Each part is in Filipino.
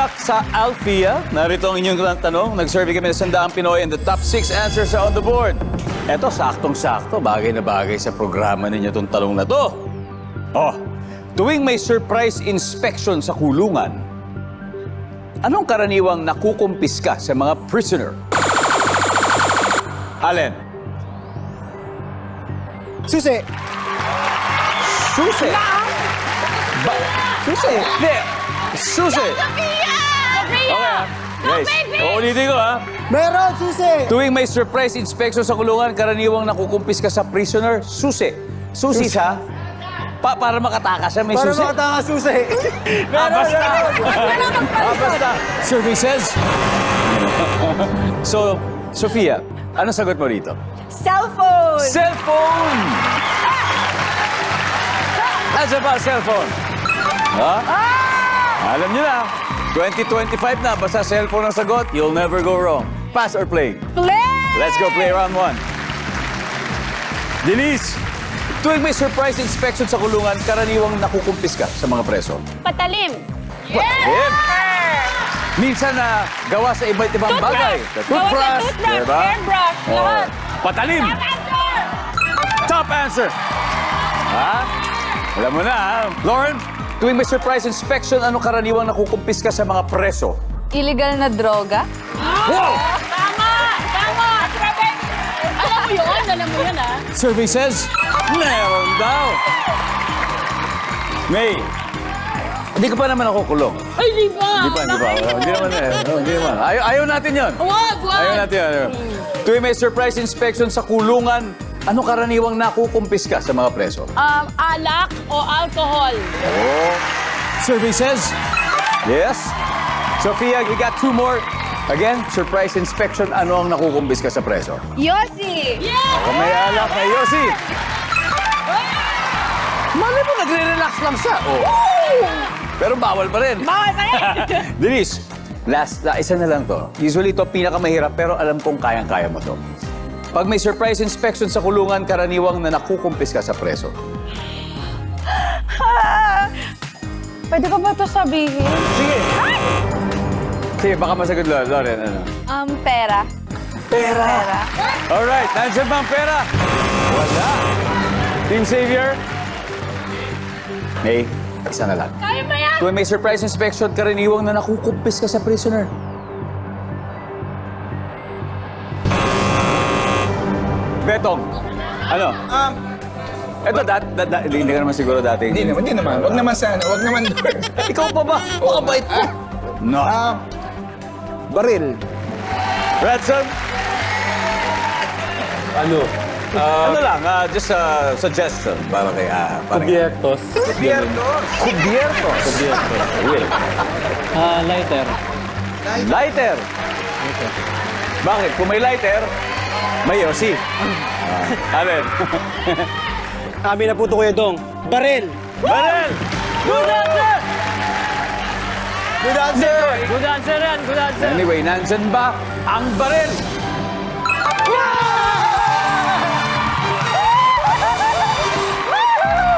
luck sa Alfia. Narito ang inyong tanong. Nag-survey kami ng 100 Pinoy and the top 6 answers are on the board. Eto, saktong-sakto. Bagay na bagay sa programa ninyo itong tanong na to. Oh, tuwing may surprise inspection sa kulungan, anong karaniwang nakukumpiska sa mga prisoner? Allen? Susi! Susi? Susi! Hindi! Susi! Okay, ah. Guys, uulitin ko, ha? Meron, susi! Tuwing may surprise inspection sa kulungan, karaniwang nakukumpiska sa prisoner, susi. Susi sa... para makatakas siya, may Para susi. makatanga susi! Basta. Basta. Survey says. So, Sofia, ano sagot mo rito? Cellphone! Cellphone! Nasaan ba ang cellphone? Ha? Alam niyo na, 2025 na, basta cellphone ang sagot, you'll never go wrong. Pass or play? Play! Let's go play round 1. Denise, tuwing may surprise inspection sa kulungan, karaniwang nakukumpis ka sa mga preso. Patalim! Patalim! Minsan na gawa sa iba't ibang bagay. Sa Gawa sa toothbrush, diba? hairbrush, Oo. lahat. Patalim! Top answer! Ha? Alam mo na, ha? Lauren, tuwing may surprise inspection, ano karaniwang nakukumpis ka sa mga preso? Illegal na droga? Wow! Tama! Tama! Alam mo yun, ah. Survey says, meron daw. May, hindi ka pa naman ako kulong. Ay, di ba? Hindi pa. Hindi naman eh. Hindi naman. Ayaw natin yun. Wag! Ayaw natin yun. Tuwing may surprise inspection sa kulungan, ano karaniwang nakukumpis ka sa mga preso? Alak o alcohol? Oh. Survey says, yes. Sophia, you got 2 more. Again, surprise inspection, ano ang nakukumpis ka sa preso? Yossi! Yeah! Kung may alak, may Yossi. Mali mo, nagre-relax lang siya. Oh. Pero bawal pa rin. Bawal pa rin! Denise, isa na lang to. Usually ito pinakamahirap pero alam kong kayang-kaya mo to. Pag may surprise inspection sa kulungan, karaniwang na nakukumpis ka sa preso. Pwede ko ba ito sabihin? Sige. Sige, baka masagot, Lauren. Ano? Pera. Pera. Alright, nandiyan ba ang pera? Wala. Team Savior? May, isa na lang. Kaya mo yan! Kung may surprise inspection, karaniwang na nakukumpis ka sa prisoner. Betong, ano? Ito, hindi ka naman siguro dati. Hindi naman. Wag naman sana. Wag naman. Ikaw pa ba? Makabait mo. No. Baril. Ransom? Ano lang, just a suggestion para kay... Cubiertos. Cubiertos. Will. Lighter. Lighter. Bakit? Kung may lighter, may Yossi. Alin? Kami na po ito, Kuya Dong. Baril! Baril! Good answer! Good answer! Good answer yan, good answer. Anyway, nandyan ba ang baril?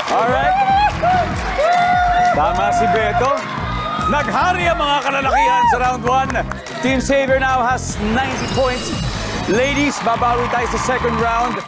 Alright. Tama si Beto. Naghari ang mga kalalakihan sa round 1. Team Savior now has 90 points. Ladies, babawi tayo sa second round.